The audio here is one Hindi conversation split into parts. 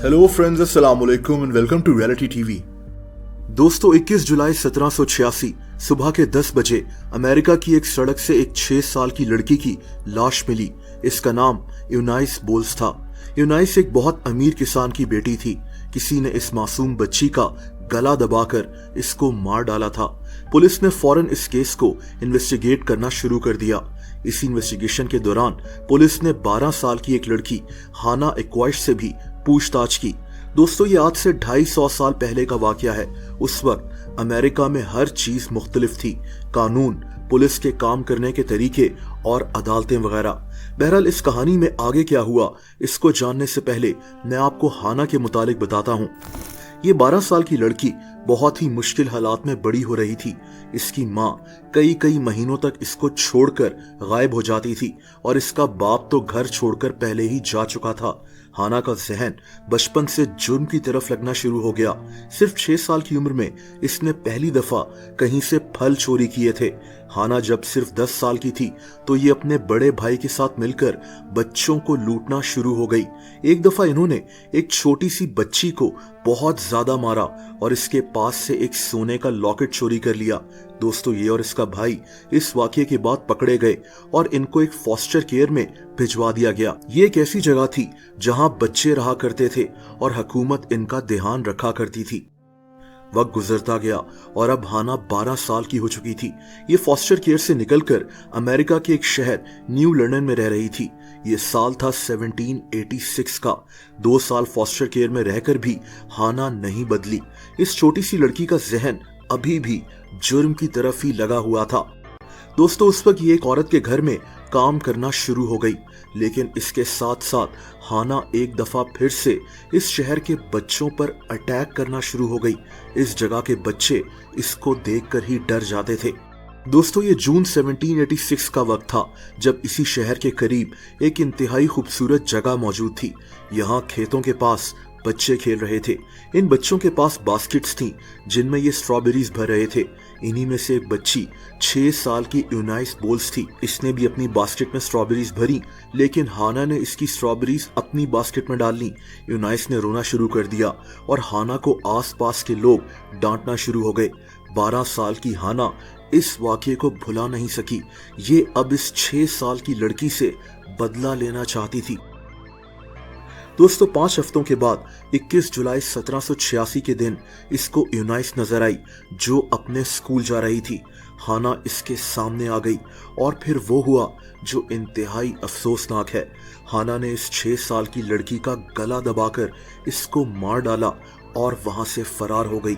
हेलो फ्रेंड्स, अस्सलाम वालेकुम and welcome to reality TV. दोस्तों, 21 जुलाई 1786 सुबह के 10 बजे अमेरिका की एक सड़क से एक 6 साल की लड़की की लाश मिली। इसका नाम यूनाइस बोल्स था। यूनाइस एक बहुत अमीर किसान की बेटी थी। किसी ने इस मासूम बच्ची का गला दबाकर इसको मार डाला था। पुलिस ने फौरन इस केस को इन्वेस्टिगेट करना शुरू कर दिया। इसी इन्वेस्टिगेशन के दौरान पुलिस ने 12 साल की एक लड़की हाना एक्वाइश से भी पूछताछ की। दोस्तों, ये आज से 250 साल पहले का वाकया है। उस वक्त अमेरिका में हर चीज मुख्तलिफ थी, कानून, पुलिस के काम करने के तरीके और अदालतें वगैरह। बहरहाल, इस कहानी में आगे क्या हुआ, इसको जानने से पहले मैं आपको हाना के मुतालिक बताता हूँ। ये 12 साल की लड़की बहुत ही मुश्किल हालात में बड़ी हो रही थी। इसकी माँ कई महीनों तक इसको छोड़कर गायब हो जाती थी और इसका बाप तो घर छोड़कर पहले ही जा चुका था। हाना का जहन बचपन से जुर्म की तरफ लगना शुरू हो गया। सिर्फ 6 साल की उम्र में इसने पहली दफा कहीं से फल चोरी किए थे। हाना जब सिर्फ 10 साल की थी तो ये अपने बड़े भाई के साथ मिलकर बच्चों को लूटना शुरू हो गई। एक दफा इन्होंने एक छोटी सी बच्ची को बहुत ज्यादा मारा और इसके पास से एक सोने का लॉकेट चोरी कर लिया। दोस्तों, ये और इसका भाई इस वाकये के बाद पकड़े गए और इनको एक फॉस्टर केयर में भिजवा दिया गया। ये एक ऐसी जगह थी जहां बच्चे रहा करते थे और हुकूमत इनका ध्यान रखा करती थी। वक्त गुजरता गया और अब हाना 12 साल की हो चुकी थी। ये फॉस्टर केयर से निकलकर अमेरिका के एक शहर न्यू लंदन में रह रही थी। ये साल था 1786 का। 2 साल फॉस्टर केयर में रहकर भी हाना नहीं बदली। इस छोटी सी लड़की का जहन अभी भी जुर्म की तरफ ही लगा हुआ था। दोस्तों, उस वक्त ये एक औरत के घर में काम करना शुरू हो गई, लेकिन इसके साथ साथ हाना एक दफा फिर से इस शहर के बच्चों पर अटैक करना शुरू हो गई। इस जगह के बच्चे इसको देखकर ही डर जाते थे। दोस्तों, ये जून 1786 का वक्त था जब इसी शहर के करीब एक इंतहाई खूबसूरत जगह मौजूद थी। यहाँ खेतों के पास बच्चे खेल रहे थे। इन बच्चों के पास बास्केट्स थीं जिनमें ये स्ट्रॉबेरीज भर रहे थे। इन्हीं में से एक बच्ची 6 साल की यूनाइस बोल्स थी। इसने भी अपनी बास्केट में स्ट्रॉबेरीज भरी, लेकिन हाना ने इसकी स्ट्रॉबेरीज अपनी बास्केट में डाल ली। यूनाइस ने रोना शुरू कर दिया और हाना को आसपास के लोग डांटना शुरू हो गए। 12 साल की हाना इस वाकये को भुला नहीं सकी। ये अब इस 6 साल की लड़की से बदला लेना चाहती थी। दोस्तों, 5 हफ्तों के बाद 21 जुलाई 1786 के दिन इसको यूनाइस नजर आई जो अपने स्कूल जा रही थी। हाना इसके सामने आ गई और फिर वो हुआ जो इंतहाई अफसोसनाक है। हाना ने इस 6 साल की लड़की का गला दबाकर इसको मार डाला और वहां से फरार हो गई।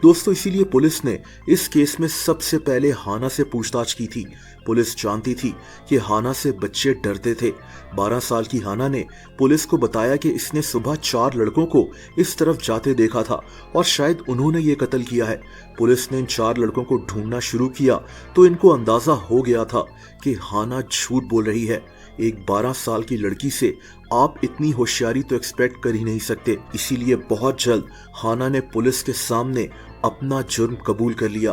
दोस्तों, इसीलिए पुलिस ने इस केस में सबसे पहले हाना से पूछताछ की थी। पुलिस जानती थी कि हाना से बच्चे डरते थे। 12 साल की हाना ने पुलिस को बताया कि इसने सुबह 4 लड़कों को इस तरफ जाते देखा था और शायद उन्होंने ये कत्ल किया है। पुलिस ने इन 4 लड़कों को ढूंढना शुरू किया तो इनको अंदाजा हो गया था कि हाना झूठ बोल रही है। एक 12 साल की लड़की से आप इतनी होशियारी तो एक्सपेक्ट कर ही नहीं सकते। इसीलिए बहुत जल्द हाना ने पुलिस के सामने अपना जुर्म कबूल कर लिया।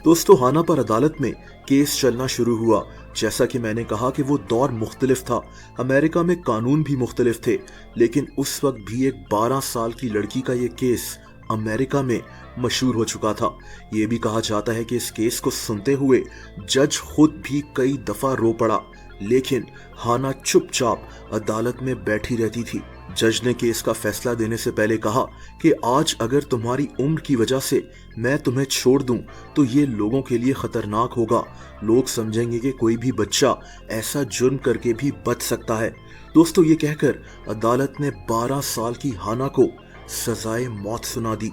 दोस्तों, हाना पर अदालत में केस चलना शुरू हुआ। जैसा कि मैंने कहा कि वो दौर मुख्तलिफ था, अमेरिका में कानून भी मुख्तलिफ थे, लेकिन उस वक्त भी एक 12 साल की लड़की का ये केस अमेरिका में मशहूर हो चुका था। ये भी कहा जाता है कि इस केस को सुनते हुए जज खुद भी कई दफा रो पड़ा, लेकिन हाना चुपचाप अदालत में बैठी रहती थी। जज ने केस का फैसला देने से पहले कहा कि आज अगर तुम्हारी उम्र की वजह से मैं तुम्हें छोड़ दूं तो ये लोगों के लिए खतरनाक होगा। लोग समझेंगे कि कोई भी बच्चा ऐसा जुर्म करके भी बच सकता है। दोस्तों, ये कहकर अदालत ने 12 साल की हाना को सजाए मौत सुना दी।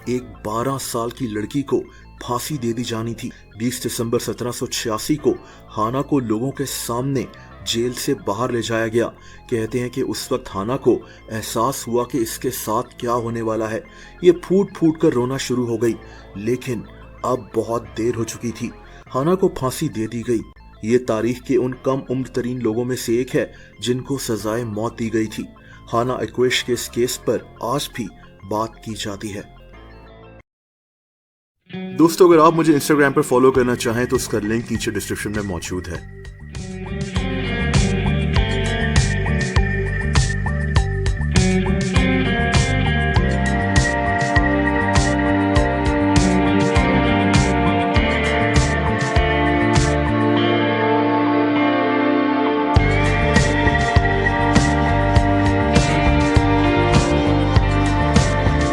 एक 12 साल की लड़की को फांसी दे दी जानी थी। 20 दिसंबर 1786 को हाना को लोगों के सामने जेल से बाहर ले जाया गया। कहते हैं कि उस वक्त हाना को एहसास हुआ कि इसके साथ क्या होने वाला है। ये फूट फूट कर रोना शुरू हो गई, लेकिन अब बहुत देर हो चुकी थी। हाना को फांसी दे दी गई। ये तारीख के उन कम उम्र तरीन लोगों में से एक है जिनको सजाए मौत दी गई थी। हाना एक्वेश के इस केस पर आज भी बात की जाती है। दोस्तों, अगर आप मुझे इंस्टाग्राम पर फॉलो करना चाहें तो उसका लिंक नीचे डिस्क्रिप्शन में मौजूद है।